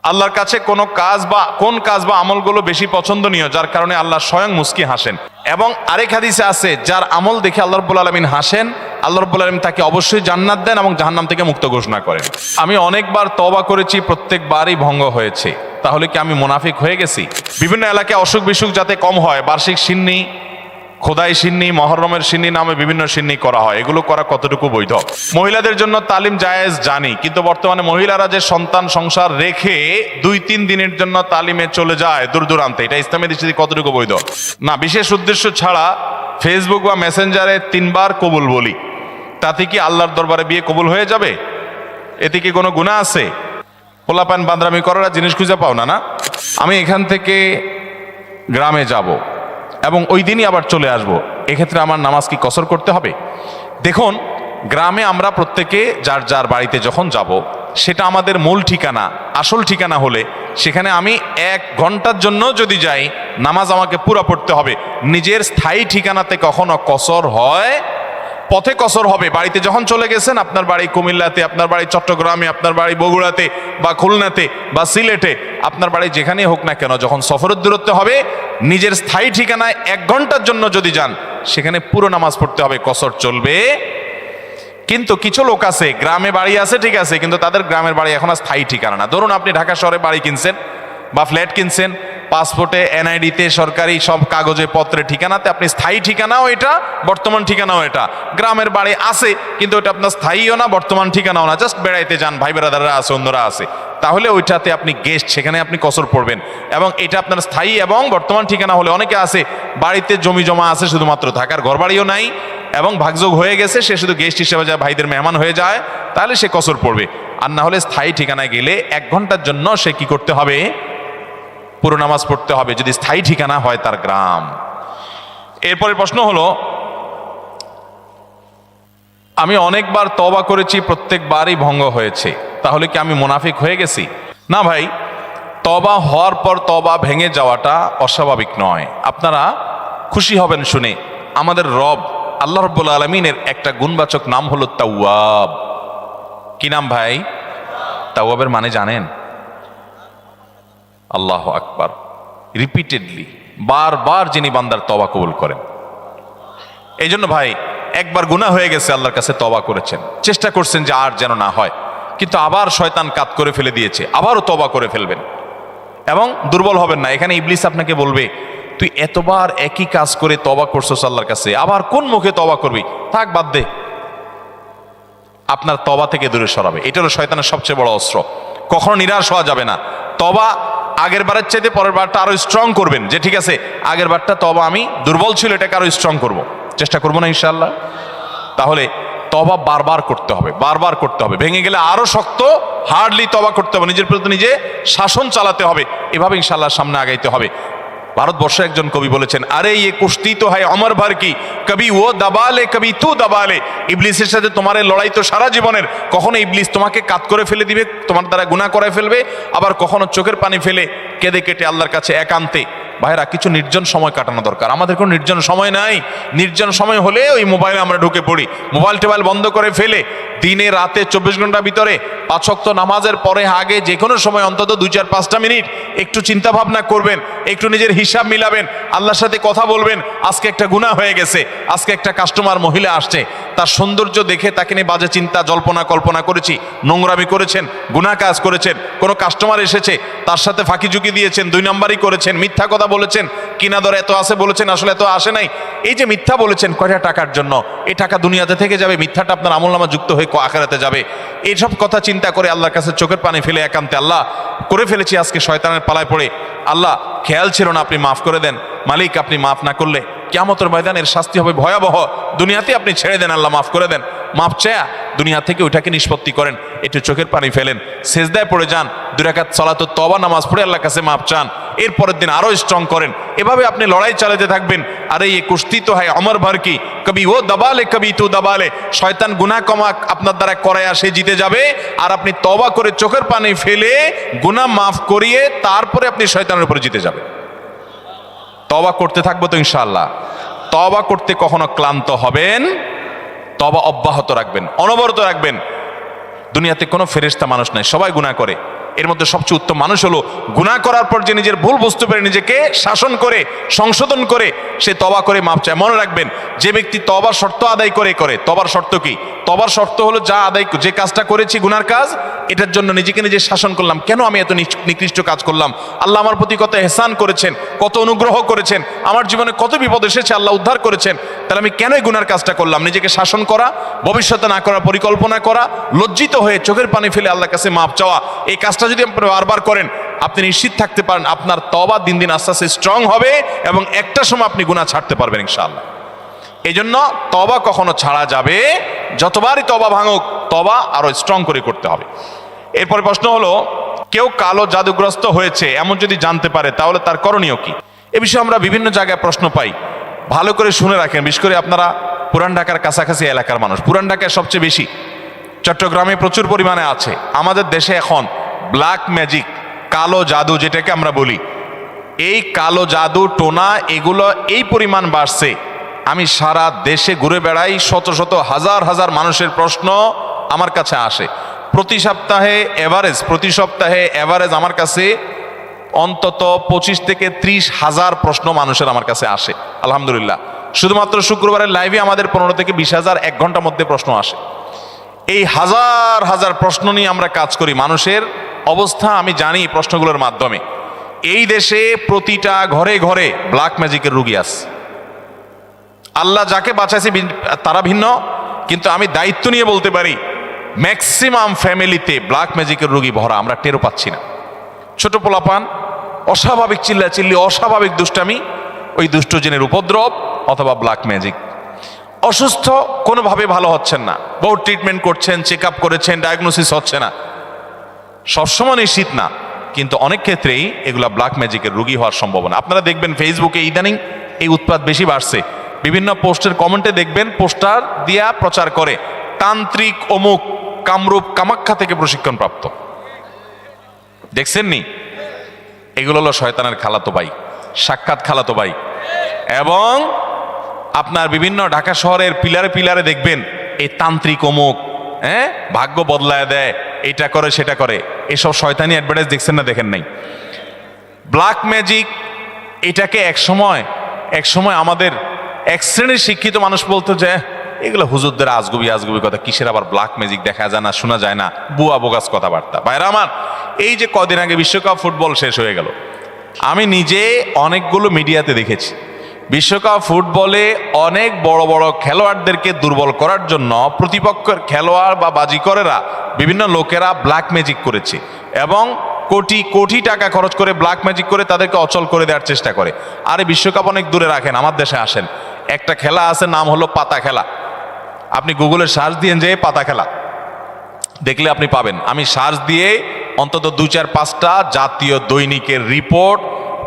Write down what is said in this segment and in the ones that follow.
আল্লাহর কাছে কোন কাজ বা আমলগুলো বেশি পছন্দনীয় যার কারণে আল্লাহ স্বয়ং মুস্কি হাসেন। এবং আরেক হাদিসে আছে, যার আমল দেখে আল্লাহ রাব্বুল আলামিন হাসেন, আল্লাহ রাব্বুল আলামিন তাকে অবশ্যই জান্নাত দেন এবং জাহান্নাম থেকে মুক্ত ঘোষণা করেন। আমি অনেকবার তওবা করেছি, প্রত্যেকবারই ভঙ্গ হয়েছে, তাহলে কি আমি মুনাফিক হয়ে গেছি? বিভিন্ন এলাকায় অসুখ বিসুখ যাতে কম হয়, বার্ষিক সিন্নি, খোদাই সিন্নি, মহরমের সিন্নি নামে বিভিন্ন সিন্নি করা হয়, এগুলো করা কতটুকু বৈধ? মহিলাদের জন্য তালিম জায়েজ জানি, কিন্তু বর্তমানে মহিলারা যে সন্তান সংসার রেখে 2-3 দিনের জন্য তালিমে চলে যায় দূর দূরান্তে, এটা ইসলামের দৃষ্টিতে কতটুকু বৈধ? না, বিশেষ উদ্দেশ্য ছাড়া ফেসবুক বা মেসেঞ্জারে 3 বার কবুল বলি, তাতে কি আল্লাহর দরবারে বিয়ে কবুল হয়ে যাবে? এতে কি কোনো গুনাহ আছে? পোলাপান বান্দরামি করার জিনিস খুঁজে পাও না? আমি এখান থেকে গ্রামে যাব এবং ওই দিনই আবার চলে আসব, এক্ষেত্রে আমার নামাজ কি কসর করতে হবে? দেখুন, গ্রামে আমরা প্রত্যেকে যার যার বাড়িতে যখন যাব, সেটা আমাদের মূল ঠিকানা, আসল ঠিকানা হলে সেখানে আমি 1 ঘন্টার জন্য যদি যাই, নামাজ আমাকে পুরা পড়তে হবে। নিজের স্থায়ী ঠিকানাতে কখনো কসর হয়? পথে কসর হবে। বাড়িতে যখন চলে গেছেন, আপনার বাড়ি কুমিল্লাতে, আপনার বাড়ি চট্টগ্রামে, আপনার বাড়ি বগুড়াতে বা খুলনাতে বা সিলেটে, আপনার বাড়ি যেখানেই হোক না কেন, যখন সফরের দূরত্ব হবে, নিজের স্থায়ী ঠিকানায় 1 ঘন্টার জন্য যদি যান, সেখানে পুরো নামাজ পড়তে হবে, কসর চলবে। কিন্তু কিছু লোক আছে, গ্রামে বাড়ি আছে ঠিক আছে, কিন্তু তাদের গ্রামের বাড়ি এখন আর স্থায়ী ঠিকানা না। ধরুন আপনি ঢাকা শহরে বাড়ি কিনছেন বা ফ্ল্যাট কিনছেন, পাসপোর্টে, এনআইডিতে, সরকারি সব কাগজে পত্রে ঠিকানাতে আপনি স্থায়ী ঠিকানাও এটা, বর্তমান ঠিকানাও এটা। গ্রামের বাড়ি আছে, কিন্তু ওটা আপনার স্থায়ীও না, বর্তমান ঠিকানাও না, জাস্ট বেড়াইতে যান, ভাই বেড়াদাররা আছে, অন্যরা আছে, তাহলে ওইটাতে আপনি গেস্ট, সেখানে আপনি কসর পড়বেন। এবং এটা আপনার স্থায়ী এবং বর্তমান ঠিকানা হলে, অনেকে আছে বাড়িতে জমি জমা আছে, শুধুমাত্র থাকার ঘর বাড়িও নাই এবং ভাগযোগ হয়ে গেছে, সে শুধু গেস্ট হিসেবে যায়, ভাইদের মেহমান হয়ে যায়, তাহলে সে কসর পড়বে। আর না হলে স্থায়ী ঠিকানায় গেলে 1 ঘন্টার জন্য সে কি করতে হবে? পুরো নামাজ পড়তে হবে, যদি স্থায়ী ঠিকানা হয় তার গ্রাম। এরপরে প্রশ্ন হলো, আমি অনেকবার তওবা করেছি, প্রত্যেকবারই ভঙ্গ হয়েছে, তাহলে কি আমি মুনাফিক হয়ে গেছি? না ভাই, তওবা হওয়ার পর তওবা ভেঙে যাওয়াটা অস্বাভাবিক নয়। আপনারা খুশি হবেন শুনে, আমাদের রব আল্লাহ রাব্বুল আলামিনের একটা গুণবাচক নাম হলো তাওয়াব। কি নাম ভাই? তাওয়াবের মানে জানেন? আল্লাহু আকবার। রিপিটেডলি, বারবার যিনি বান্দার তওবা কবুল করেন। এই জন্য ভাই, একবার গুনাহ হয়ে গেছে, আল্লাহর কাছে তওবা করেছেন, চেষ্টা করছেন যে আর যেন না হয়, কিন্তু আবার শয়তান কাত করে ফেলে দিয়েছে, আবারও তওবা করে ফেলবেন এবং দুর্বল হবেন না। এখানে ইবলিস আপনাকে বলবে, তুই এতবার একই কাজ করে তওবা করছস আল্লাহর কাছে, আবার কোন মুখে তওবা করবি? থাক, বাদ দে। আপনার তওবা থেকে দূরে সরাবে। এটা হলো শয়তানের সবচেয়ে বড় অস্ত্র। কখনো নিরাশ হওয়া যাবে না। তওবা আগের বারের চাইতে পরের বারটা আরো স্ট্রং করবেন, যে ঠিক আছে আগের বারটা তওবা আমি দুর্বল ছিল, এটাকে আরো স্ট্রং করব, চেষ্টা করবো না ইনশাআল্লাহ। তাহলে তওবা বারবার করতে হবে, বারবার করতে হবে। ভেঙে গেলে আরো শক্ত, হার্ডলি তওবা করতে হবে, নিজের প্রতি নিজে শাসন চালাতে হবে, এভাবে ইনশাআল্লাহ সামনে আগাইতে হবে। ভারতবর্ষে একজন কবি বলেছেন, আরে ये কুश्ती তো হয় অমর ভর কি, কবি ও দবালে কবি তু দবালে। ইবলিসের সাথে তোমার লড়াই তো সারা জীবনের। কখনো ইবলিস তোমাকে কাত করে ফেলে দিবে, তোমার দ্বারা গুনাহ করে ফেলবে, আবার কখনো চোখের পানি ফেলে কেঁদে কেটে আল্লাহর কাছে একান্তে। ভাইরা, কিছু নির্জন সময় কাটানো দরকার। আমাদের কোনো নির্জন সময় নাই। নির্জন সময় হলে ওই মোবাইলে আমরা ঢুকে পড়ি, মোবাইল টোবাইল বন্ধ করে ফেলে দিনে রাতে 24 ঘন্টার ভিতরে 5 ওয়াক্ত নামাজের পরে আগে যে কোনো সময় অন্তত 2-4-5টা মিনিট একটু চিন্তা ভাবনা করবেন, একটু নিজের হিসাব মিলাবেন, আল্লাহর সাথে কথা বলবেন। আজকে একটা গুনাহ হয়ে গেছে, আজকে একটা কাস্টমার মহিলা আসছে, তার সৌন্দর্য দেখে তাকে নিয়ে বাজে চিন্তা জল্পনা কল্পনা করেছি, নোংরামি করেছেন, গুনাহ কাজ করেছেন। কোনো কাস্টমার এসেছে, তার সাথে ফাঁকি ঝুঁকি দিয়েছেন, 2 নাম্বারই করেছেন, মিথ্যা কথা বলেছেন, কিনা দর এত আছে বলেছেন, আসলে এত আসে নাই। এই যে মিথ্যা বলেছেন কয়টা টাকার জন্য, এই টাকা দুনিয়াতে থেকে যাবে, মিথ্যাটা আপনার আমলনামা যুক্ত হয়ে আখিরাতে যাবে। এইসব কথা চিন্তা করে আল্লাহর কাছে চোখের পানি ফেলে একান্তে, আল্লাহ করে ফেলেছি আজকে শয়তানের পালায় পড়ে, আল্লাহ খেয়াল ছিল না, আপনি মাফ করে দেন। মালিক, আপনি মাফ না করলে কিয়ামতের ময়দানের শাস্তি হবে ভয়াবহ। দুনিয়াতে আপনি ছেড়ে দেন, আল্লাহ মাফ করে দেন। মাফ চায়া দুনিয়া থেকে ওইটাকে নিষ্পত্তি করেন, একটু চোখের পানি ফেলেন, সেজদায় পড়ে যান, 2 রাকাত সালাত তওবা নামাজ পড়ে আল্লাহর কাছে মাফ চান, এরপরের দিন আরো স্ট্রং করেন। এভাবে আপনি লড়াই চালাতে থাকবেন। আরে ये কুश्ती তো হয় অমর ভর কি, কবি ও দবালে কবি তু দবালে। শয়তান গুনাহ কমা আপনার দ্বারা করায় সে জিতে যাবে, আর আপনি তওবা করে চোখের পানি ফেলে গুনাহ মাফ করিয়ে তারপরে আপনি শয়তানের উপরে জিতে যাবেন। তওবা করতে থাকবো তো ইনশাআল্লাহ। তওবা করতে কখনো ক্লান্ত হবেন, তওবা অব্যাহত রাখবেন, অনবরত রাখবেন। দুনিয়াতে কোনো ফেরেশতা মানুষ নাই, সবাই গুনাহ করে। এর মধ্যে সবচেয়ে উত্তম মানুষ হলো গুনাহ করার পর যে নিজের ভুল বুঝতে পেরে নিজেকে শাসন করে সংশোধন করে সে তওবা করে মাপ চায়। মনে রাখবেন, যে ব্যক্তি তওবার শর্ত আদায় করে তওবার শর্ত কি? তওবার শর্ত হলো যে কাজটা করেছি গুনার কাজ, এটার জন্য নিজেকে নিজে শাসন করলাম, কেন আমি এত নিকৃষ্ট কাজ করলাম, আল্লাহ আমার প্রতি কত ইহসান করেছেন, কত অনুগ্রহ করেছেন, আমার জীবনে কত বিপদ এসেছে আল্লাহ উদ্ধার করেছেন, তাহলে আমি কেন এই গুনার কাজটা করলাম? নিজেকে শাসন করা, ভবিষ্যতে না করার পরিকল্পনা করা, লজ্জিত হয়ে চোখের পানি ফেলে আল্লাহর কাছে মাপ চাওয়া, এই কাজটা যদি আপনি বারবার করেন, আপনি নিশ্চিত থাকতে পারেন আপনার তওবা দিন দিন আস্তে আস্তে স্ট্রং হবে এবং একটা সময় আপনি গুনাহ ছাড়তে পারবেন ইনশাআল্লাহ। এই জন্য তওবা কখনো ছাড়া যাবে, যতবারই তওবা ভাঙুক তওবা আরো স্ট্রং করে করতে হবে। এরপরে প্রশ্ন হলো, কেউ কালো জাদুগ্রস্ত হয়েছে এমন যদি জানতে পারে তাহলে তার করণীয় কি? এ বিষয়ে আমরা বিভিন্ন জায়গায় প্রশ্ন পাই, ভালো করে শুনে রাখেন। বিশেষ করে আপনারা পুরান ঢাকার কাছাকাছি এলাকার মানুষ, পুরান ঢাকায় সবচেয়ে বেশি, চট্টগ্রামে প্রচুর পরিমাণে আছে। আমাদের দেশে এখন ব্ল্যাক ম্যাজিক, কালো জাদু যেটাকে আমরা বলি, এই কালো জাদু টোনা এগুলো এই পরিমাণ বাড়ছে, আমি সারা দেশে ঘুরে বেড়াই, শত শত হাজার হাজার মানুষের প্রশ্ন আমার কাছে আসে। প্রতি সপ্তাহে এভারেজ আমার কাছে অন্তত 25 থেকে 30 হাজার প্রশ্ন মানুষের আমার কাছে আসে আলহামদুলিল্লাহ। শুধুমাত্র শুক্রবারের লাইভে আমাদের 15 থেকে 20 হাজার 1 ঘন্টার মধ্যে প্রশ্ন আসে। এই হাজার হাজার প্রশ্ন নিয়ে আমরা কাজ করি। মানুষের অবস্থা আমি জানি প্রশ্নগুলোর মাধ্যমে। এই দেশে প্রতিটা ঘরে ঘরে ব্ল্যাক ম্যাজিকের রুগী আছে। আল্লাহ যাকে বাঁচাইছে তারা ভিন্ন, কিন্তু আমি দায়িত্ব নিয়ে বলতে পারি ম্যাক্সিমাম ফ্যামিলিতে ব্ল্যাক ম্যাজিকের রুগী ভরা, আমরা টেরও পাচ্ছি না। ছোট পোলাপান, অস্বাভাবিক চিল্লাচিল্লি, অস্বাভাবিক দুষ্টামি, ওই দুষ্ট জিনের উপদ্রব অথবা ব্ল্যাক ম্যাজিক। অসুস্থ, কোনোভাবে ভালো হচ্ছেন না, বহু ট্রিটমেন্ট করছেন, চেক আপ করেছেন, ডায়াগনোসিস হচ্ছে না। সবসময় নিশ্চিত না, কিন্তু অনেক ক্ষেত্রেই এগুলা ব্ল্যাক ম্যাজিকের রুগী হওয়ার সম্ভাবনা। আপনারা দেখবেন ফেসবুকে ইদানিং এই উৎপাত বেশি বাড়ছে। বিভিন্ন পোস্টের কমেন্টে দেখবেন পোস্টার দিয়া প্রচার করে তান্ত্রিক অমুক কামরূপ কামাখ্যা থেকে প্রশিক্ষণ প্রাপ্ত। দেখছেন নি? এগুলো হলো শয়তানের খালাতো ভাই, সাক্ষাৎ খালাতো ভাই। এবং আপনার বিভিন্ন ঢাকা শহরের পিলারে পিলারে দেখবেন এই তান্ত্রিক অমুক, ভাগ্য বদলায় দেয়, এটা করে সেটা করে, এসব শয়তানি অ্যাডভার্টাইজ দেখছেন না? দেখেন নাই? ব্ল্যাক ম্যাজিক এটাকে এক সময় আমাদের এক শ্রেণীর শিক্ষিত মানুষ বলতো যে এগুলো হুজুরদের আজগুবি কথা, কিসের আবার ব্ল্যাক ম্যাজিক, দেখা যায় না, শোনা যায় না, বুয়া বোগাস কথাবার্তা। ভাইরা আমার, এই যে কদিন আগে বিশ্বকাপ ফুটবল শেষ হয়ে গেল, আমি নিজে অনেকগুলো মিডিয়াতে দেখেছি বিশ্বকাপ ফুটবলে অনেক বড় বড় খেলোয়াড়দেরকে দুর্বল করার জন্য প্রতিপক্ষের খেলোয়াড় বা বাজিকরেরা বিভিন্ন লোকেরা ব্ল্যাক ম্যাজিক করেছে এবং কোটি কোটি টাকা খরচ করে ব্ল্যাক ম্যাজিক করে তাদেরকে অচল করে দেওয়ার চেষ্টা করে। আরে বিশ্বকাপ অনেক দূরে রাখেন, আমার দেশে আসেন, একটা খেলা আছে, নাম হলো পাতা খেলা। আপনি গুগলে সার্চ দিয়ে যে পাতা খেলা দেখলে আপনি পাবেন। আমি সার্চ দিয়ে অন্তত 2-4-5টা জাতীয় দৈনিকের রিপোর্ট,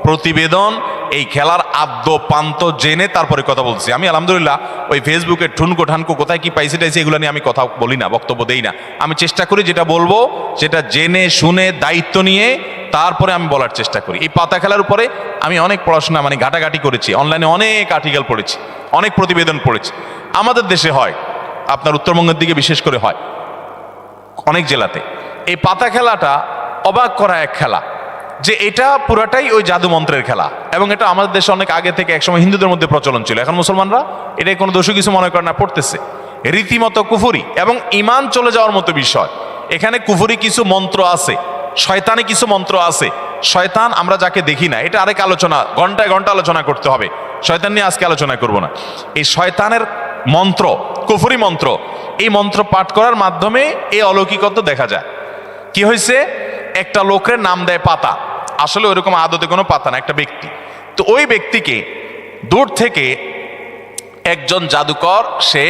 প্রতিবেদন, এই খেলার আদ্য পান্ত জেনে তারপরে কথা বলছি। আমি আলহামদুলিল্লাহ ওই ফেসবুকে ঠুনকো ঠানকো কোথায় কি পাইছে টাইছে এগুলো নিয়ে আমি কথা বলি না, বক্তব্য দেই না। আমি চেষ্টা করি যেটা বলবো সেটা জেনে শুনে দায়িত্ব নিয়ে তারপরে আমি বলার চেষ্টা করি। এই পাতা খেলার উপরে আমি অনেক পড়াশোনা ঘাটাঘাটি করেছি, অনলাইনে অনেক আর্টিকেল পড়েছি, অনেক প্রতিবেদন পড়েছি। আমাদের দেশে হয়, আপনার উত্তরবঙ্গের দিকে বিশেষ করে হয়, অনেক জেলাতে। এই পাতা খেলাটা অবাক করা এক খেলা, যে এটা পুরাটাই ওই জাদু মন্ত্রের খেলা। এবং এটা আমাদের দেশে অনেক আগে থেকে একসময় হিন্দুদের মধ্যে প্রচলন ছিল, এখন মুসলমানরা এটাই কোনো দোষী কিছু মনে করে না, পড়তেছে। রীতিমতো কুফুরি এবং ইমান চলে যাওয়ার মতো বিষয়। এখানে কুফুরি কিছু মন্ত্র আছে, শয়তানি কিছু মন্ত্র আছে। শয়তান আমরা যাকে দেখি না, এটা আরেক আলোচনা, ঘন্টায় ঘন্টা আলোচনা করতে হবে, শয়তান নিয়ে আজকে আলোচনা করব না। এই শয়তানের মন্ত্র, কুফুরি মন্ত্র, এই মন্ত্র পাঠ করার মাধ্যমে এই অলৌকিকত্ব দেখা যায়। কি হয়েছে, একটা লোকের নাম দেয় পাতা, আসলে ওইরকম আদতে কোনো পাতা না, একটা ব্যক্তি। তো ওই ব্যক্তিকে দূর থেকে একজন জাদুকর সে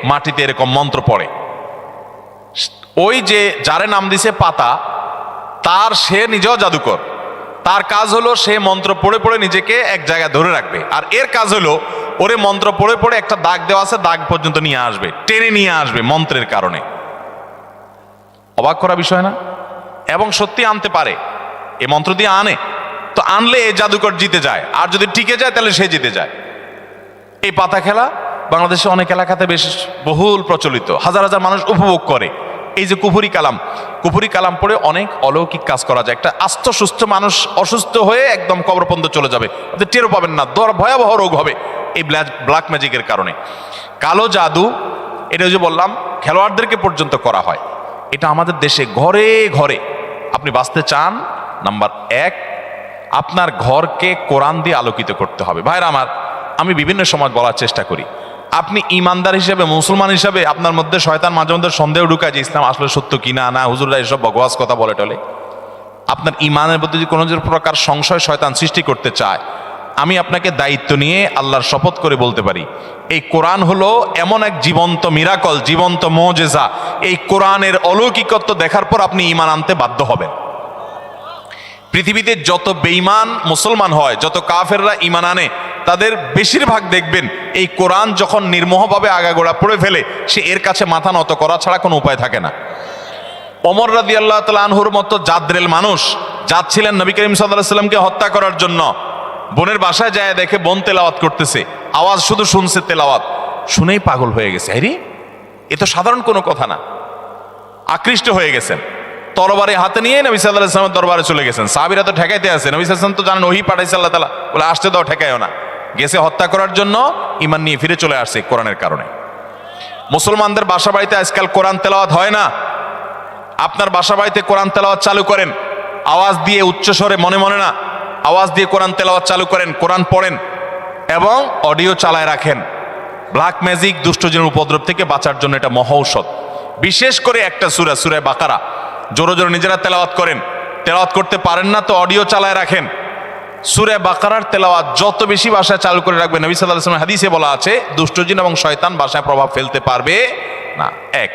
মাটিতে এরকম মন্ত্র পড়ে, ওই যে যারে নাম দিছে পাতা তার সে নিজেও জাদুকর, তার কাজ হলো সে মন্ত্র পড়ে পড়ে নিজেকে এক জায়গায় ধরে রাখবে, আর এর কাজ হলো ওরে মন্ত্র পড়ে পড়ে একটা দাগ দেওয়া আছে, দাগ পর্যন্ত নিয়ে আসবে, টেনে নিয়ে আসবে মন্ত্রের কারণে। অবাক করা বিষয় না? এবং সত্যি আনতে পারে, এই মন্ত্র দিয়ে আনে, তো আনলে এই জাদুকর জিতে যায়, আর যদি টিকে যায় তাহলে সে জিতে যায়। এই পাতা খেলা বাংলাদেশে অনেক এলাকাতে বেশ বহুল প্রচলিত, হাজার হাজার মানুষ উপভোগ করে। এই যে কুফুরি কালাম পড়ে অনেক অলৌকিক কাজ করা যায়। একটা আস্ত সুস্থ মানুষ অসুস্থ হয়ে একদম কবর পর্যন্ত চলে যাবে, আপনি টেরও পাবেন না, ভয়াবহ রোগ হবে এই ব্ল্যাক ম্যাজিকের কারণে। কালো জাদু, এটা যে বললাম খেলোয়াড়দেরকে পর্যন্ত করা হয়। এটা আমাদের দেশে ঘরে ঘরে। আপনি বাঁচতে চান, নাম্বার 1, আপনার ঘরকে কোরআন দিয়ে আলোকিত করতে হবে। ভাইরা আমার, আমি বিভিন্ন সময় বলার চেষ্টা করি, আপনি ইমানদার হিসেবে, মুসলমান হিসেবে আপনার মধ্যে শয়তান মাঝে মধ্যে সন্দেহ ঢুকায় যে ইসলাম আসলে সত্য কিনা, না হুজুররা এসব বকওয়াস কথা বলে টলে। আপনার ইমানের মধ্যে যদি কোনো প্রকার সংশয় শয়তান সৃষ্টি করতে চায়, আমি আপনাকে দায়িত্ব নিয়ে আল্লাহর শপথ করে বলতে পারি, এই কোরআন হলো এমন এক জীবন্ত মিরাকল, জীবন্ত মুজিজা। এই কোরআনের অলৌকিকত্ব দেখার পর আপনি ঈমান আনতে বাধ্য হবেন। পৃথিবীতে যত বেঈমান মুসলমান হয়, যত কাফেররা ঈমান আনে, তাদের বেশিরভাগ দেখবেন এই কোরআন যখন নির্মোহভাবে আগাগোড়া পড়ে ফেলে, সে এর কাছে মাথা নত করা ছাড়া কোনো উপায় থাকে না। ওমর রাদিয়াল্লাহু তাআলা আনহুর মতো জাদ্রেল মানুষ যাচ্ছিলেন নবী করিম সাল্লাল্লাহু আলাইহি ওয়াসাল্লামকে হত্যা করার জন্য, বোনের বাসায় যায় দেখে বোন তেলাওয়াত করতেছে, আওয়াজ শুধু শুনছে, তেলাওয়াত শুনেই পাগল হয়ে গেছে। আরে এ তো সাধারণ কোনো কথা না, আকৃষ্ট হয়ে গেছেন। তরবারি হাতে নিয়ে নবী সাল্লাল্লাহু আলাইহি ওয়াসাল্লামের দরবারে চলে গেছেন। সাহাবীরা তো ঠেকাইতে আছে, নবী সাল্লাল্লাহু আলাইহি ওয়াসাল্লাম তো জানেন ওহী পাঠাইছে আল্লাহ তাআলা, বলে আসতে দাও, ঠেকাইও না। গেছে হত্যা করার জন্য, ঈমান নিয়ে ফিরে চলে আসছে কোরআনের কারণে। মুসলমানদের বাসা বাড়িতে আজকাল কোরআন তেলাওয়াত হয় না। আপনার বাসা বাড়িতে কোরআন তেলাওয়াত চালু করেন, আওয়াজ দিয়ে, উচ্চ স্বরে, মনে মনে না, আওয়াজ দিয়ে কোরআন তেলাওয়াত চালু করেন, কোরআন পড়েন এবং অডিও চালায় রাখেন। ব্ল্যাক ম্যাজিক, দুষ্টজিনের উপদ্রব থেকে বাঁচার জন্য এটা মহা ঔষধ। বিশেষ করে একটা সূরা, সূরা বাকারা জোরে জোরে নিজেরা তেলাওয়াত করেন। তেলাওয়াত করতে পারেন না তো অডিও চালায় রাখেন। সূরা বাকারার তেলাওয়াত যত বেশি ভাষায় চালু করে রাখবেন, নবী সাল্লাল্লাহু আলাইহি ওয়াসাল্লাম হাদিসে বলা আছে দুষ্টজিন এবং শয়তান ভাষায় প্রভাব ফেলতে পারবে না। এক।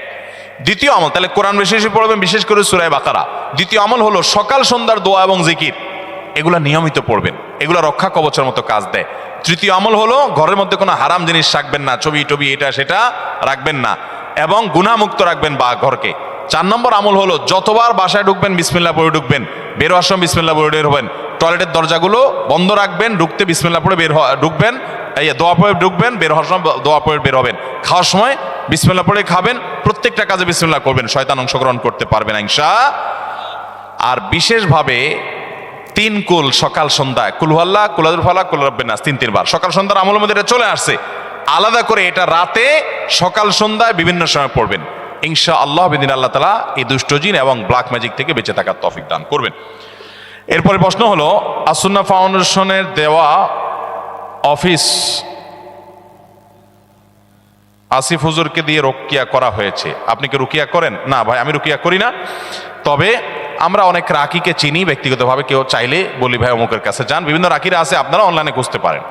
দ্বিতীয় আমল, তাহলে কোরআন বেশি বেশি পড়বেন, বিশেষ করে সূরা বাকারা। দ্বিতীয় আমল হলো সকাল সন্ধ্যার দোয়া এবং জিকির, এগুলা নিয়মিত পড়বেন, এগুলা রক্ষা কবচের মতো কাজ দেয়। তৃতীয় আমল হলো ঘরের মধ্যে কোনো হারাম জিনিস রাখবেন না, ছবি টবি এটা সেটা রাখবেন না, এবং গুনাহমুক্ত রাখবেন বা ঘরকে। 4 নম্বর আমল হলো যতবার বাসায় ঢুকবেন বিসমিল্লাহ পড়ে ঢুকবেন, বের হওয়ার সময় বিসমিল্লাহ পড়ে বের হবেন। টয়লেটের দরজাগুলো বন্ধ রাখবেন, ঢুকতে বিসমিল্লাহ পড়ে ঢুকবেন, দোয়া পড়ে ঢুকবেন, বের হওয়ার সময় দোয়া পড়ে বের হবেন। খাওয়ার সময় বিসমিল্লাহ পড়ে খাবেন, প্রত্যেকটা কাজে বিসমিল্লাহ করবেন, শয়তান অংশগ্রহণ করতে পারবে না ইনশাআল্লাহ। আর বিশেষভাবে 3 কুল সকাল সন্ধ্যায়, কুল হুয়াল্লাহ, কুল আযুল ফালাক, কুল রাব্বিন নাস, 3 বার সকাল সন্ধ্যার আমলের মধ্যে এটা চলে আসছে। আলাদা করে এটা রাতে, সকাল সন্ধ্যায় বিভিন্ন সময় পড়বেন ইনশাআল্লাহ। বিদিন আল্লাহ তাআলা এই দুষ্টজিন এবং ব্ল্যাক ম্যাজিক থেকে বেঁচে থাকার তৌফিক দান করবেন। এরপরে প্রশ্ন হলো, আসুন্নাহ ফাউন্ডেশনের দেওয়া অফিস আসিফ হুজুরকে দিয়ে রুকিয়া করা হয়েছে, আপনি কি রুকিয়া করেন? না ভাই, আমি রুকিয়া করি না। তবে আমরা অনেক রাকিকে চিনি ব্যক্তিগতভাবে, কেউ চাইলে বলি ভাই অমুকের কাছে যান, বিভিন্ন রাকিরা আছে, আপনারা অনলাইনে খুঁজতে পারেন।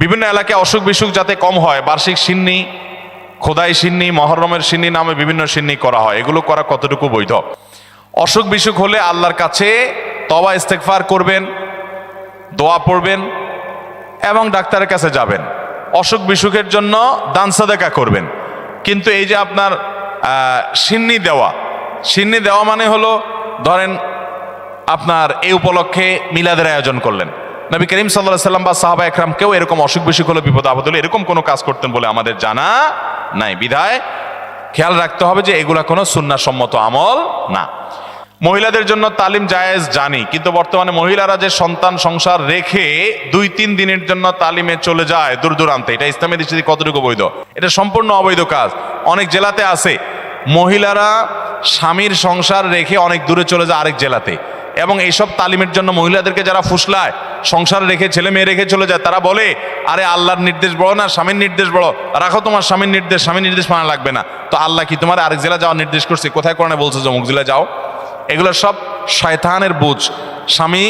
বিভিন্ন এলাকায় অসুখ বিসুখ যাতে কম হয়, বার্ষিক সিন্নি, খোদাই সিন্নি, মহরমের সিন্নি নামে বিভিন্ন সিন্নি করা হয়, এগুলো করা কতটুকু বৈধ? অসুখ বিসুখ হলে আল্লাহর কাছে তওবা ইস্তেগফার করবেন, দোয়া পড়বেন এবং ডাক্তারের কাছে যাবেন। অসুখ বিসুখের জন্য দান সাদাকা করবেন। কিন্তু এই যে আপনার সিন্নি দেওয়া মানে হলো, ধরেন আপনার এই উপলক্ষে মিলাদের আয়োজন করলেন, নবী করিম সাল্লাল্লাহু আলাইহি ওয়াসাল্লাম বা সাহাবা একরাম কেউ এরকম অসুখ বিসুখ হলে, বিপদ আপদ হলে এরকম কোনো কাজ করতেন বলে আমাদের জানা নাই। বিধায় খেয়াল রাখতে হবে যে এগুলা কোনো সুন্নাহসম্মত আমল না। মহিলাদের জন্য তালিম জায়েজ জানি, কিন্তু বর্তমানে মহিলারা যে সন্তান সংসার রেখে 2-3 দিনের জন্য তালিমে চলে যায় দূর দূরান্তে, এটা ইসলামের দৃষ্টিতে কতটুকু বৈধ? এটা সম্পূর্ণ অবৈধ কাজ। অনেক জেলাতে আছে মহিলারা স্বামীর সংসার রেখে অনেক দূরে চলে যায় আরেক জেলাতে, এবং এইসব তালিমের জন্য মহিলাদেরকে যারা ফুসলায়, সংসার রেখে ছেলে মেয়ে রেখে চলে যায়, তারা বলে আরে আল্লাহর নির্দেশ বড় না স্বামীর নির্দেশ বড়, রাখো তোমার স্বামীর নির্দেশ মানা লাগবে না। তো আল্লাহ কি তোমার আরেক জেলা যাওয়ার নির্দেশ করছে? কোথায় কোরআনে বলছে যে অমুক জেলা যাও? এগুলো সব শয়তানের বুঝ। স্বামী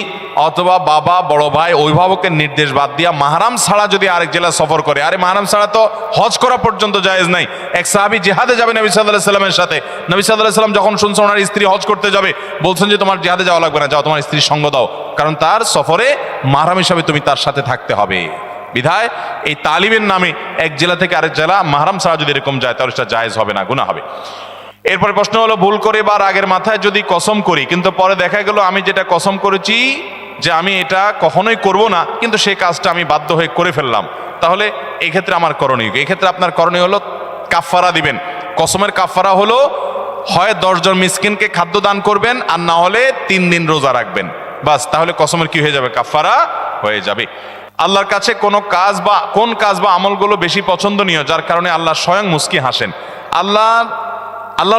অথবা বাবা, বড় ভাই, অভিভাবকের নির্দেশ বাদ দিয়া মাহরাম ছাড়া যদি আরেক জেলা সফর করে, আরে মাহরাম ছাড়া তো হজ করা পর্যন্ত জায়েজ নাই। এক সাহাবী জিহাদে যাবে নবী সাল্লাল্লাহু আলাইহি ওয়াসাল্লামের সাথে, নবী সাল্লাল্লাহু আলাইহি ওয়াসাল্লাম যখন শুনছেন ওনার স্ত্রী হজ করতে যাবে, বলছেন যে তোমার জিহাদে যাওয়া লাগবে না, যাও তোমার স্ত্রীর সঙ্গ দাও, কারণ তার সফরে মাহরাম হিসাবে তুমি তার সাথে থাকতে হবে। বিধায় এই তালিমের নামে এক জেলা থেকে আরেক জেলা মাহরাম ছাড়া যদি এরকম যায়, তাহলে সেটা জায়েজ হবে না, গুনাহ হবে। এরপরে প্রশ্ন হলো, ভুল করে বা রাগের মাথায় যদি কসম করি, কিন্তু পরে দেখা গেল আমি যেটা কসম করেছি যে আমি এটা কখনোই করব না, কিন্তু সেই কাজটা আমি বাধ্য হয়ে করে ফেললাম, তাহলে এই ক্ষেত্রে আমার করণীয়? এই ক্ষেত্রে আপনার করণীয় হলো কাফারা দিবেন। কসমের কাফারা হলো হয় 10 জন মিসকিনকে খাদ্য দান করবেন, আর না হলে 3 দিন রোজা রাখবেন। বাস, তাহলে কসমের কি হয়ে যাবে? কাফারা হয়ে যাবে। আল্লাহর কাছে কোন কাজ বা আমলগুলো বেশি পছন্দনীয় যার কারণে আল্লাহ স্বয়ং মুস্কি হাসেন? আল্লাহ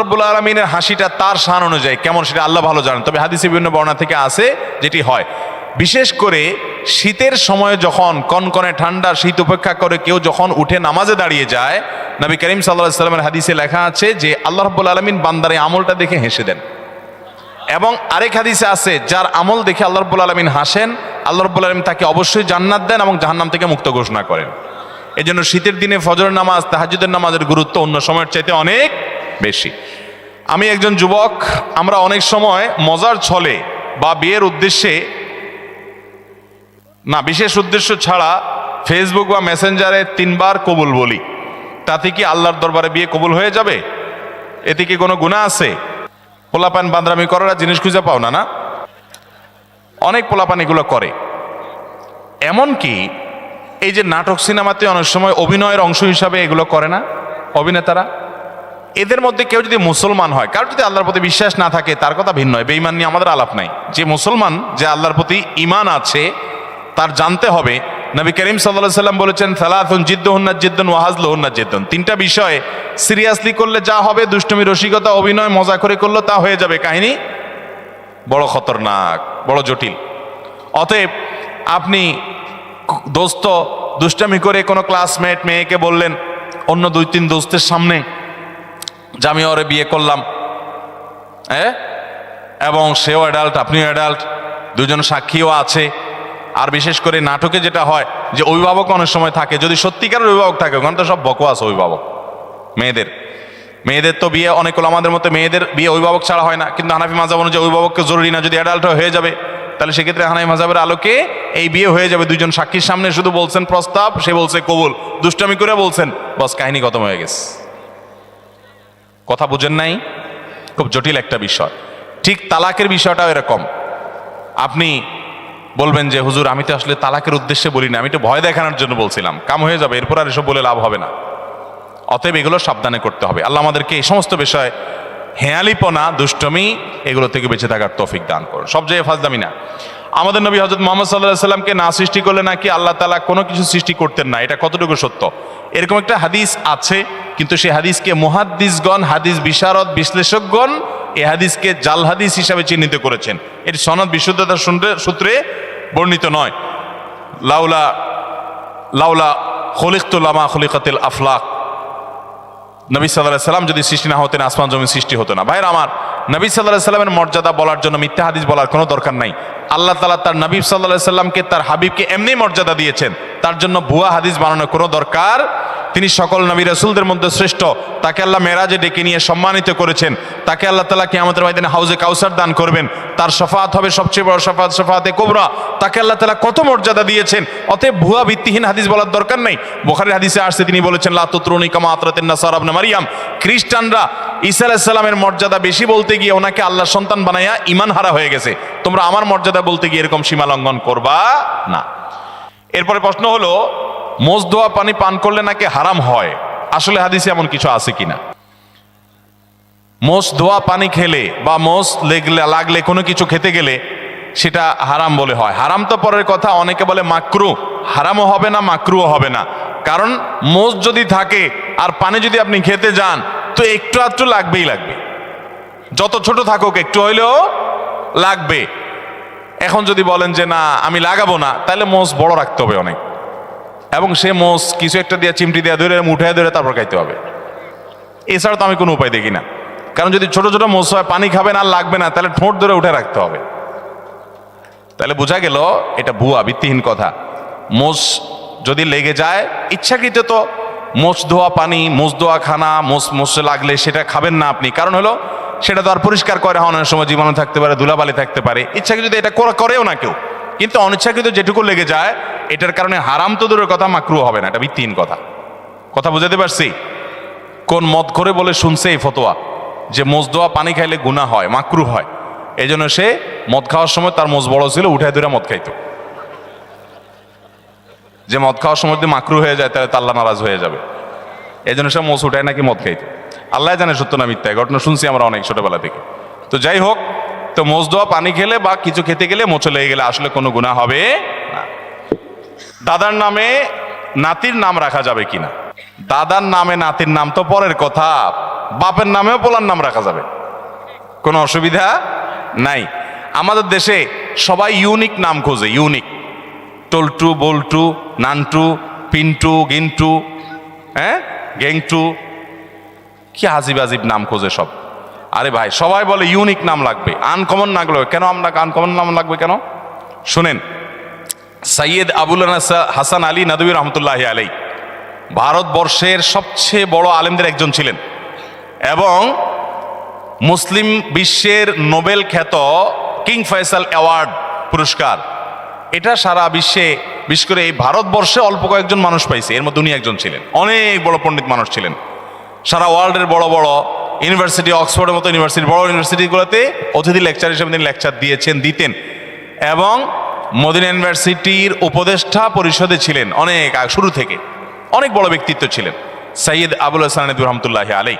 রাব্বুল আলামিনের হাসিটা তার শান অনুযায়ী কেমন সেটা আল্লাহ ভালো জানেন। তবে হাদিসে বিভিন্ন বর্ণনা থেকে আছে যেটি হয়, বিশেষ করে শীতের সময় যখন কনকনে ঠান্ডা শীত উপেক্ষা করে কেউ যখন উঠে নামাজে দাঁড়িয়ে যায়, নবী করিম সাল্লাল্লাহু আলাইহি সাল্লামের হাদিসে লেখা আছে যে আল্লাহ রাব্বুল আলামিন বান্দার এই আমলটা দেখে হেসে দেন। এবং আরেক হাদিসে আছে যার আমল দেখে আল্লাহ রাব্বুল আলামিন হাসেন, আল্লাহ রাব্বুল আলামিন তাকে অবশ্যই জান্নাত দেন এবং জাহান্নাম থেকে মুক্ত ঘোষণা করেন। এজন্য শীতের দিনে ফজরের নামাজ, তাহাজ্জুদের নামাজের গুরুত্ব অন্য সময়ের চাইতে অনেক বেশি। আমি একজন যুবক, আমরা অনেক সময় মজার ছলে বা বিয়ের উদ্দেশ্যে না, বিশেষ উদ্দেশ্য ছাড়া ফেসবুক বা মেসেঞ্জারে 3 বার কবুল বলি। তাতে কি আল্লাহর দরবারে বিয়ে কবুল হয়ে যাবে? এতে কি কোনো গুনাহ আছে? পোলাপান বান্দরামি করার জিনিস খুঁজে পাও না? না, অনেক পোলাপান এগুলো করে। এমনকি এই যে নাটক সিনেমাতে অনেক সময় অভিনয়ের অংশ হিসাবে এগুলো করে না অভিনেতারা? এদের মধ্যে কেউ যদি মুসলমান হয়, কারো যদি আল্লাহর প্রতি বিশ্বাস না থাকে তার কথা ভিন্ন, বেঈমান নিয়ে আমাদের আলাপ নাই। যে মুসলমান, যে আল্লাহর প্রতি ঈমান আছে, তার জানতে হবে নবী করিম সাল্লাল্লাহু আলাইহি সাল্লাম বলেছেন সালাতুন জিদ্দুহুন্না জিদ্দুন ওয়া হাজলুহুন্না জিদ্দুন। 3টা বিষয় সিরিয়াসলি করলে যা হবে, দুষ্টমি রসিকতা অভিনয় মজা করে করলে তা হয়ে যাবে কাহিনী বড় খতরনাক, বড় জটিল। অতএব আপনি দোস্ত দুষ্টামি করে কোনো ক্লাসমেট মেয়েকে বললেন অন্য 2-3 দোস্তের সামনে যে আমি ওরে বিয়ে করলাম, এবং সেও অ্যাডাল্ট, আপনিও অ্যাডাল্ট, 2 জন সাক্ষীও আছে। আর বিশেষ করে নাটকে যেটা হয় যে অভিভাবক অনেক সময় থাকে, যদি সত্যিকারের অভিভাবক থাকে, ওখানে তো সব বকওয়াস অভিভাবক। মেয়েদের তো বিয়ে অনেক হলো, আমাদের মতো মেয়েদের বিয়ে অভিভাবক ছাড়া হয় না, কিন্তু হানাফি মাযহাব অনুযায়ী অভিভাবককে জরুরি না, যদি অ্যাডাল্ট হয়ে যাবে তাহলে সেক্ষেত্রে হানাফি মাযহাবের আলোকে এই বিয়ে হয়ে যাবে। 2 জন সাক্ষীর সামনে শুধু বলছেন প্রস্তাব, সে বলছে কবুল, দুষ্টামি করে বলছেন, বস কাহিনী খতম হয়ে গেছে। কথা বুঝেন নাই? খুব জটিল একটা বিষয়। ঠিক তালাকের বিষয়টাও এরকম। আপনি বলবেন যে হুজুর আমি তো আসলে তালাকের উদ্দেশ্যে বলি না, আমি তো ভয় দেখানোর জন্য বলছিলাম, কাম হয়ে যাবে, এরপর আর এসব বলে লাভ হবে না। অতএব এগুলো সাবধানে করতে হবে। আল্লাহ আমাদেরকে এই সমস্ত বিষয়, হেয়ালিপনা, দুষ্টমি, এগুলো থেকে বেঁচে থাকার তৌফিক দান করুন। সব জায়গায় ফাজলামি না। আমাদের নবী হযরত মুহাম্মদ সাল্লাল্লাহু আলাইহি সাল্লামকে না সৃষ্টি করলে নাকি আল্লাহ তাআলা কোনো কিছু সৃষ্টি করতেন না, এটা কতটুকু সত্য? এরকম একটা হাদিস আছে, কিন্তু সেই হাদিসকে মুহাদ্দিসগণ, হাদিস বিশারদ, বিশ্লেষকগণ এই হাদিসকে জাল হাদিস হিসাবে চিহ্নিত করেছেন। এর সনদ বিশুদ্ধতার সূত্রে বর্ণিত নয়। লাউলা খলিকতু লামা খলিকাতিল আফলাক, নবী সাল্লাল্লাহু আলাইহি সাল্লাম যদি সৃষ্টি না হতেন আসমান জমিন সৃষ্টি হতো না। ভাইরা আমার, নবী সাল্লাল্লাহু আলাইহি সাল্লামের মর্যাদা বলার জন্য মিথ্যা হাদিস বলার কোনো দরকার নাই। আল্লাহ তাআলা তার নবী সাল্লাল্লাহু আলাইহি সাল্লামকে, তার হাবিবকে এমনি মর্যাদা দিয়েছেন, তার জন্য ভুয়া হাদিস বানানোর কোনো দরকার। তিনি সকল নবী রাসূলদের মধ্যে শ্রেষ্ঠ, তাকে আল্লাহ মেরাজে ডেকে নিয়ে সম্মানিত করেছেন, তাকে আল্লাহ তাআলা কিয়ামতের ময়দানে হাউজে কাউসার দান করবেন, তার শাফাআত হবে সবচেয়ে বড় শাফাআত, শাফাআতে কুবরা, তাকে আল্লাহ তাআলা কত মর্যাদা দিয়েছেন। অতএব ভুয়া ভিত্তিহীন হাদিস বলার দরকার নেই। বুখারীর হাদিসে আসছে, তিনি বলেছেন লা তুতরুনি কামা আতরাতিন নাসারা ইবনে মারইয়াম, খ্রিস্টানরা ঈসা আলাইহিস সালামের মর্যাদা বেশি বলতে গিয়ে ওনাকে আল্লাহ সন্তান বানায়া ঈমান হারা হয়ে গেছে, তোমরা আমার মর্যাদা বলতে গিয়ে এরকম সীমা লঙ্ঘন করবা না। এরপরে প্রশ্ন হলো, মোজ ধোয়া পানি পান করলে নাকি হারাম হয়, আসলে হাদিসে এমন কিছু আছে কিনা? মোজ ধোয়া পানি খেলে বা মোজ লাগলে কোনো কিছু খেতে গেলে সেটা হারাম বলে হয়। হারাম তো পরের কথা, অনেকে বলে মাকরু, হারামও হবে না মাকরুও হবে না। কারণ মোজ যদি থাকে আর পানি যদি আপনি খেতে যান তো একটু আধটু লাগবেই লাগবে, যত ছোট থাকুক একটু হইলেও লাগবে। এখন যদি বলেন যে না আমি লাগাবো না, তাহলে মোজ বড় রাখতে হবে অনেক, এবং সে মোজ কিছু একটা দিয়ে চিমটি দিয়ে ধরে উঠায় ধরে তারপর খাইতে হবে। এছাড়া তো আমি কোনো উপায় দেখি না। কারণ যদি ছোট ছোট মোজ হয়, পানি খাবেন আর লাগবে না, তাহলে ঠোঁট ধরে উঠে রাখতে হবে। তাহলে বোঝা গেল এটা ভুয়া ভিত্তিহীন কথা। মোজ যদি লেগে যায় ইচ্ছাকৃত, তো মোজ ধোয়া পানি, মোজ ধোয়া খানা, মোজে লাগলে সেটা খাবেন না আপনি। কারণ হলো সেটা তো আর পরিষ্কার করে হওয়ার সময় জীবাণু থাকতে পারে, ধুলাবালি থাকতে পারে। ইচ্ছাকৃত যদি এটা করেও না কেউ, কিন্তু অনিচ্ছাকৃত যেটুকু লেগে যায় এটার কারণে হারাম তো দূরের কথা, মাকরু হবে না। এটা ভিত্তিহীন কথা। কথা বুঝাতে পারছি? কোন মদ করে বলে শুনছে এই ফতোয়া যে মোজ ধোয়া পানি খাইলে গুনাহ হয়, মাকরু হয়, এই জন্য সে মদ খাওয়ার সময় তার মোজ বড় ছিল, উঠায় ধরে মদ খাইতো। যে মদ খাওয়ার সময় যদি মাকরু হয়ে যায় তাহলে আল্লাহ নারাজ হয়ে যাবে, এই জন্য সে মোজ উঠায় নাকি মদ খাইতো। আল্লাহ জানে সত্য না মিথ্যা, ঘটনা শুনছি আমরা অনেক ছোটবেলা থেকে। তো যাই হোক, তো মোজদোয়া পানি খেলে বা কিছু খেতে গেলে মোচে লেগে গেলে আসলে কোনো গুনাহ হবে না। দাদার নামে নাতির নাম রাখা যাবে কিনা? দাদার নামে নাতির নাম তো পরের কথা, বাপের নামেও পোলার নাম রাখা যাবে, কোনো অসুবিধা নাই। আমাদের দেশে সবাই ইউনিক নাম খোঁজে, ইউনিক, টলটু, বল্টু, নান্টু, পিন্টু, গিন্টু, হ্যাঁ, গেংটু, কি আজিব আজিব নাম খোঁজে সব। আরে ভাই, সবাই বলে ইউনিক নাম লাগবে, আনকমন না লাগবে কেন? আমরা আনকমন নাম লাগবে কেন? শুনেন, সৈয়দ আবুল হাসান আলী নদভী রহমতুল্লাহ আলাই ভারতবর্ষের সবচেয়ে বড় আলেমদের একজন ছিলেন এবং মুসলিম বিশ্বের নোবেল খ্যাত কিং ফয়সাল অ্যাওয়ার্ড পুরস্কার, এটা সারা বিশ্বে, বিশেষ করে এই ভারতবর্ষে অল্প কয়েকজন মানুষ পাইছে, এর মধ্যে উনি একজন ছিলেন। অনেক বড় পণ্ডিত মানুষ ছিলেন, সারা ওয়ার্ল্ডের বড় বড় ইউনিভার্সিটি, অক্সফোর্ডের মতো ইউনিভার্সিটি, বড় ইউনিভার্সিটিগুলোতে অতিথি লেকচার হিসেবে তিনি লেকচার দিতেন এবং মদিনা ইউনিভার্সিটির উপদেষ্টা পরিষদে ছিলেন অনেক শুরু থেকে, অনেক বড় ব্যক্তিত্ব ছিলেন সৈয়দ আবুল হাসান নদভী রহমতুল্লাহ আলাই।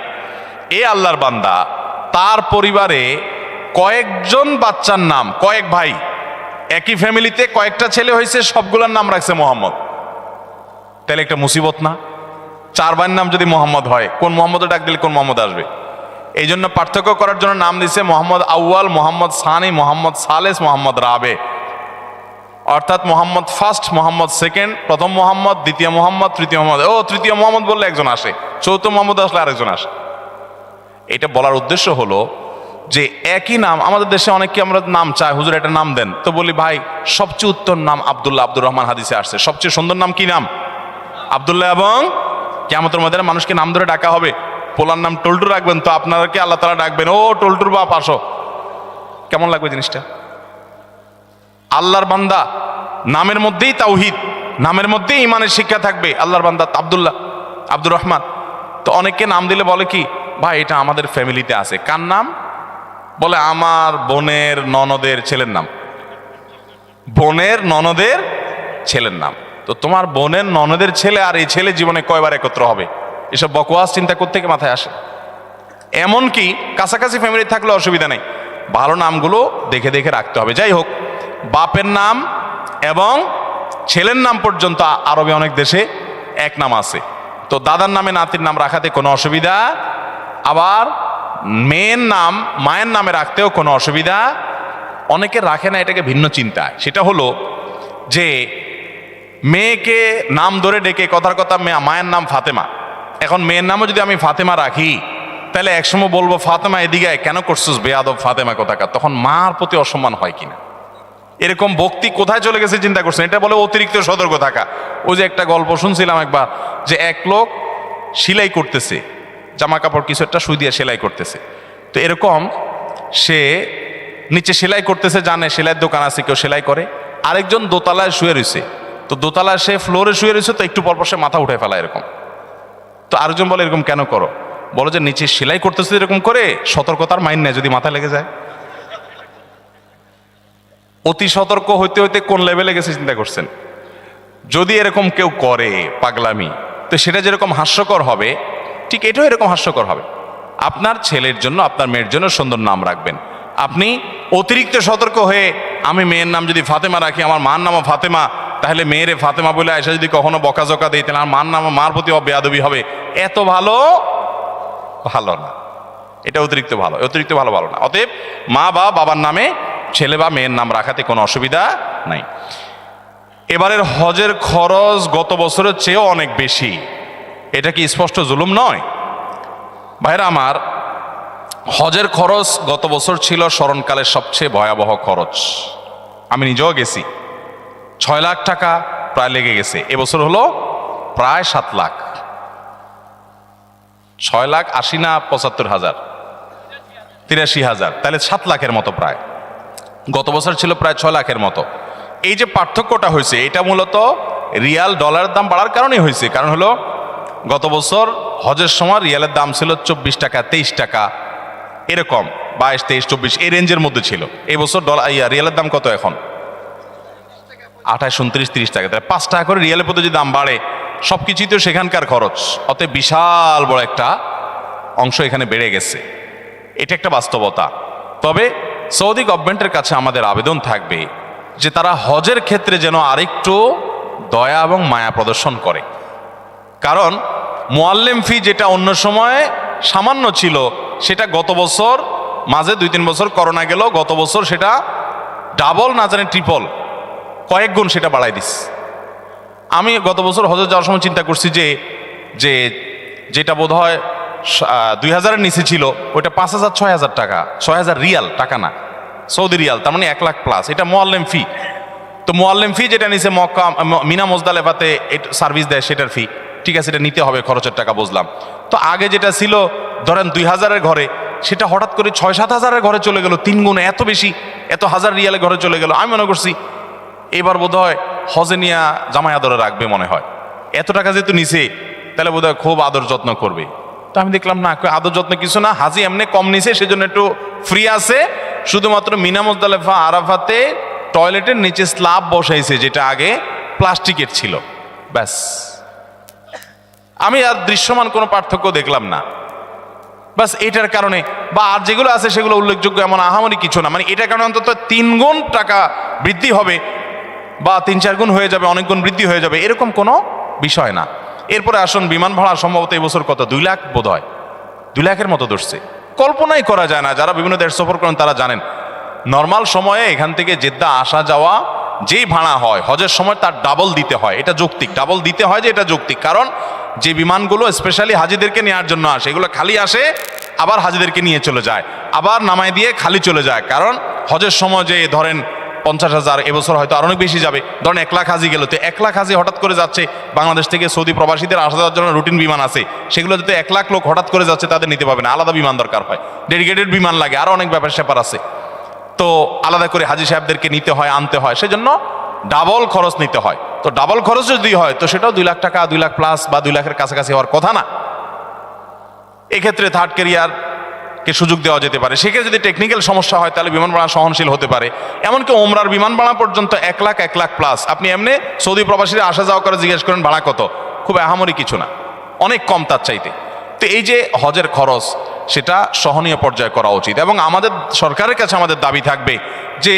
এ আল্লাহর বান্দা, তার পরিবারে কয়েকজন বাচ্চার নাম, কয়েক ভাই, একই ফ্যামিলিতে কয়েকটা ছেলে হয়েছে, সবগুলোর নাম রাখছে মোহাম্মদ। তাহলে একটা মুসিবত না? 4 ভাইয়ের নাম যদি মোহাম্মদ হয়, কোন মোহাম্মদে ডাক দিলে কোন মোহাম্মদ আসবে? এই জন্য পার্থক্য করার জন্য নাম দিছে মোহাম্মদ আউয়াল, মোহাম্মদ সানি, মোহাম্মদ সালেস, মোহাম্মদ রাবে, অর্থাৎ মোহাম্মদ ফার্স্ট, মোহাম্মদ সেকেন্ড, প্রথম মোহাম্মদ, দ্বিতীয় মোহাম্মদ, তৃতীয় মোহাম্মদ। ও, তৃতীয় মোহাম্মদ বললে একজন আসে, চৌথ মোহাম্মদ আসলে আরেকজন আসে। এটা বলার উদ্দেশ্য হলো যে একই নাম আমাদের দেশে অনেককে আমরা নাম চাই, হুজুর একটা নাম দেন, তো বলি ভাই সবচেয়ে উত্তম নাম আব্দুল্লাহ, আব্দুর রহমান হাদিসে আসছে। সবচেয়ে সুন্দর নাম কি নাম? আব্দুল্লাহ। এবং কিয়ামতের মধ্যে মানুষকে নাম ধরে ডাকা হবে। পোলার নাম টল্টু রাখবেন তো আপনাদেরকে আল্লাহ তাআলা ডাকবেন, ও টল্টুর বাপ আসো। কেমন লাগবে জিনিসটা? আল্লাহর বান্দা, নামের মধ্যেই তাওহীদ, নামের মধ্যেই ইমানের শিক্ষা থাকবে। আল্লাহর বান্দা আব্দুল্লাহ, আব্দুর রহমান। তো অনেককে নাম দিলে বলে কি, ভাই এটা আমাদের ফ্যামিলিতে আছে। কার নাম? বলে আমার বোনের ননদের ছেলের নাম, বোনের ননদের ছেলের নাম। তো তোমার বোনের ননদের ছেলে আর এই ছেলে জীবনে কয়বার একত্র হবে? এসব বকওয়াস চিন্তা করতে থেকে মাথায় আসে। এমনকি কাছাকাছি ফ্যামিলি থাকলে অসুবিধা নেই, ভালো নামগুলো দেখে দেখে রাখতে হবে। যাই হোক, বাপের নাম এবং ছেলের নাম পর্যন্ত আরবে অনেক দেশে এক নাম আছে। তো দাদার নামে নাতির নাম রাখাতে কোনো অসুবিধা, আবার মেয়ের নাম মায়ের নামে রাখতেও কোনো অসুবিধা। অনেকে রাখে না, এটাকে ভিন্ন চিন্তা। সেটা হলো যে মেয়েকে নাম ধরে ডেকে, কথার কথা মায়ের নাম ফাতেমা, এখন মেয়ের নামও যদি আমি ফাতেমা রাখি, তাহলে একসময় বলবো ফাতেমা এদিকে কেন করছিস বেয়াদব ফাতেমা কোথাকার, তখন মার প্রতি অসম্মান হয় কিনা। এরকম ভক্তি কোথায় চলে গেছে চিন্তা করছেন? এটা বলে অতিরিক্ত সতর্ক থাকা। ওই যে একটা গল্প শুনছিলাম একবার, যে এক লোক সেলাই করতেছে, জামা কাপড় কিছু একটা সুই দিয়ে সেলাই করতেছে। তো এরকম সে নিচে সেলাই করতেছে, জানে সেলাইয়ের দোকান আছে, কেউ সেলাই করে। আরেকজন দোতলায় শুয়ে রয়েছে, তো দোতলায় সে ফ্লোরে শুয়ে রয়েছে, তো একটু পরপর সে মাথা উঠে ফেলা এরকম। তো আরেকজন বলে এরকম কেন করো? বলো যে নিচে সেলাই করতেছে এরকম করে, সতর্কতার মাইন নেয়, যদি মাথা লেগে যায়। অতি সতর্ক হইতে হইতে কোন লেভেলে গেছে চিন্তা করছেন? যদি এরকম কেউ করে পাগলামি, তো সেটা যেরকম হাস্যকর হবে, ঠিক এটাও এরকম হাস্যকর হবে। আপনার ছেলের জন্য, আপনার মেয়ের জন্য সুন্দর নাম রাখবেন। আপনি অতিরিক্ত সতর্ক হয়ে, আমি মেয়ের নাম যদি ফাতেমা রাখি, আমার মার নামও ফাতেমা, তাহলে মেয়েরে ফাতেমা বলে এসে যদি কখনো বকাঝকা দিই, তাহলে আমার মার নাম, মার প্রতি বেয়াদবি হবে। এত ভালো ভালো না, এটা অতিরিক্ত ভালো, অতিরিক্ত ভালো ভালো না। অতএব মা বা বাবার নামে ছেলে বা মেয়ের নাম রাখাতে কোনো অসুবিধা নাই। এবারের হজের খরচ গত বছরের চেয়েও অনেক বেশি, এটা কি স্পষ্ট জুলুম নয়? ভাইরা আমার, হজের খরচ গত বছর ছিল স্মরণকালের সবচেয়ে ভয়াবহ খরচ। আমি নিজেও গেছি, 6 লাখ টাকা প্রায় লেগে গেছে। এবছর হলো প্রায় 7 লাখ। 6 লাখ 80 না 75,000, 83,000, তাহলে 7 লাখের মতো প্রায়। গত বছর ছিল প্রায় 6 লাখের মতো। এই যে পার্থক্যটা হয়েছে, এটা মূলত রিয়াল ডলারের দাম বাড়ার কারণেই হয়েছে। কারণ হলো গত বছর হজের সময় রিয়ালের দাম ছিল 24 টাকা, 23 টাকা, এরকম 22, 23, 24 এই রেঞ্জের মধ্যে ছিল। এই বছর রিয়ালের দাম কত এখন? 28, 29, 30 টাকা। তাহলে 5 টাকা করে রিয়ালের প্রতি যদি দাম বাড়ে, সবকিছুই তো সেখানকার খরচ। অতএব বিশাল বড় একটা অংশ এখানে বেড়ে গেছে। এটা একটা বাস্তবতা। তবে সৌদি গভর্নমেন্টের কাছে আমাদের আবেদন থাকবে যে তারা হজের ক্ষেত্রে যেন আরেকটু দয়া এবং মায়া প্রদর্শন করে। কারণ মুআল্লিম ফি যেটা অন্য সময় সামান্য ছিল, সেটা গত বছর মাঝে 2-3 বছর করোনা গেল, গত বছর সেটা ডাবল না জানি ট্রিপল কয়েক গুণ সেটা বাড়াই দিস। আমি গত বছর হজে যাওয়ার সময় চিন্তা করছি যে যেটা বোধ হয় 2000-এর নিচে ছিল ওইটা 5,000-6,000 টাকা, 6,000 রিয়াল, টাকা না, সৌদি রিয়াল, তার মানে 1 লাখ প্লাস। এটা মুআল্লিম ফি। তো মুআল্লিম ফি যেটা নিচে মক্কা মিনা মুজদালেফাতে সার্ভিস দেয় সেটার ফি, ঠিক আছে, এটা নিতে হবে, খরচের টাকা বুঝলাম। তো আগে যেটা ছিল ধরেন 2000-এর ঘরে, সেটা হঠাৎ করে 6-7 হাজারের ঘরে চলে গেল, 3 গুণ, এত বেশি, এত হাজার রিয়ালের ঘরে চলে গেল। আমি মনে করছি এবার বোধ হয় হজে নিয়ে জামাই আদরে রাখবে মনে হয়, এত টাকা যেহেতু নিছে তাহলে বোধ হয় খুব আদর যত্ন করবে। তো আমি দেখলাম না, আদর যত্ন কিছু না, হাজি এমনি কম নিছে, সেজন্য একটু ফ্রি আছে। শুধুমাত্র মিনা মুজদালেফা আরাফাতে টয়লেটের নিচে স্ল্যাব বসাইছে, যেটা আগে প্লাস্টিকের ছিল, ব্যাস। আমি আর দৃশ্যমান কোনো পার্থক্য দেখলাম না, বাস। এটার কারণে বা আর যেগুলো আছে সেগুলো উল্লেখযোগ্য এমন আহামরি কিছু না, মানে এটার কারণে অন্তত 3 গুণ টাকা বৃদ্ধি হবে বা 3-4 গুণ হয়ে যাবে, অনেক গুণ বৃদ্ধি হয়ে যাবে, এরকম কোনো বিষয় না। এরপরে আসুন, বিমান ভাড়া সম্ভবত এই বছর কত, 2 লাখ বোধ হয়, 2 লাখের মতো ধরছে। কল্পনাই করা যায় না, যারা বিভিন্ন দেশ সফর করেন তারা জানেন। নর্মাল সময়ে এখান থেকে জেদ্দা আসা যাওয়া যেই ভাড়া হয় হজের সময় তার ডাবল দিতে হয়। এটা যৌক্তিক, ডাবল দিতে হয় যে এটা যৌক্তিক। কারণ যে বিমানগুলো স্পেশালি হাজিদেরকে নেওয়ার জন্য আসে, এগুলো খালি আসে, আবার হাজিদেরকে নিয়ে চলে যায়, আবার নামায় দিয়ে খালি চলে যায়। কারণ হজের সময় যে ধরেন 50,000, এবছর হয়তো আর অনেক বেশি যাবে, ধরেন 1 লাখ হাজি গেল, তো 1 লাখ হাজি হঠাৎ করে যাচ্ছে বাংলাদেশ থেকে, সৌদি প্রবাসীদের আসা যাওয়ার জন্য রুটিন বিমান আছে, সেগুলো যদি 1 লাখ লোক হঠাৎ করে যাচ্ছে তাদের নিতে পারবে না, আলাদা বিমান দরকার হয়, ডেডিকেটেড বিমান লাগে, আরও অনেক ব্যাপার স্যাপার আছে। তো আলাদা করে হাজি সাহেবদেরকে নিতে হয়, আনতে হয়, সেজন্য ডাবল খরচ নিতে হয়। তো ডাবল খরচ যদি হয় তো সেটাও 2 লাখ টাকা, 2 লাখ প্লাস বা 2 লাখের কাছাকাছি হওয়ার কথা না। এক্ষেত্রে থার্ড ক্যারিয়ারকে সুযোগ দেওয়া যেতে পারে। সেক্ষেত্রে যদি টেকনিক্যাল সমস্যা হয় তাহলে বিমান ভাড়া সহনশীল হতে পারে। এমনকি ওমরার বিমান ভাড়া পর্যন্ত 1 লাখ, 1 লাখ প্লাস। আপনি এমনি সৌদি প্রবাসীরা আসা যাওয়া করে জিজ্ঞেস করেন ভাড়া কত, খুব আহামরি কিছু না, অনেক কম তার চাইতে। তো এই যে হজের খরচ, সেটা সহনীয় পর্যায়ে করা উচিত। এবং আমাদের সরকারের কাছে আমাদের দাবি থাকবে যে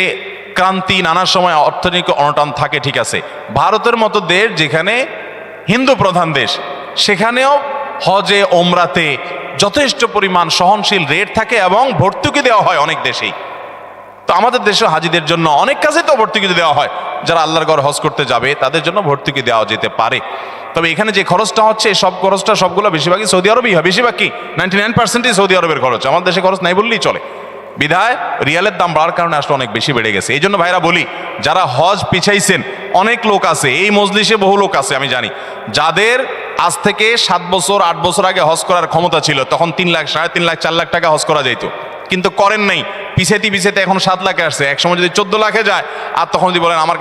ক্রান্তি, নানা সময় অর্থনৈতিক অনটন থাকে, ঠিক আছে, ভারতের মতো দেশ যেখানে হিন্দু প্রধান দেশ, সেখানেও হজে ওমরাতে যথেষ্ট পরিমাণ সহনশীল রেট থাকে এবং ভর্তুকি দেওয়া হয় অনেক দেশেই। তো আমাদের দেশে হাজিদের জন্য অনেক কাজে তো ভর্তুকি দেওয়া হয়, যারা আল্লাহর ঘর হজ করতে যাবে তাদের জন্য ভর্তুকি দেওয়া যেতে পারে। তবে এখানে যে খরচটা হচ্ছে, সব খরচটা সবগুলো বেশিরভাগই সৌদি আরবই হয়, বেশিরভাগ কি 99%ই সৌদি আরবের খরচ, আমাদের দেশে খরচ নাই বললেই চলে। বিধায় রিয়ালের দাম বাড়ার কারণে আসলে অনেক বেশি বেড়ে গেছে। এই জন্য ভাইরা বলি, যারা হজ পিছাইছেন, অনেক লোক আছে এই মজলিসে, বহু লোক আছে আমি জানি, যাদের আজ থেকে 7 বছর 8 বছর আগে হজ করার ক্ষমতা ছিল, তখন 3 লাখ, 3.5 লাখ, 4 লাখ টাকা হজ করা যেত, কিন্তু করেন নাই, পিছাইতে পিছাইতে এখন 7 লাখে আসছে। এক সময় যদি 14 লাখে যায়, আর তখন যদি বলেন আমার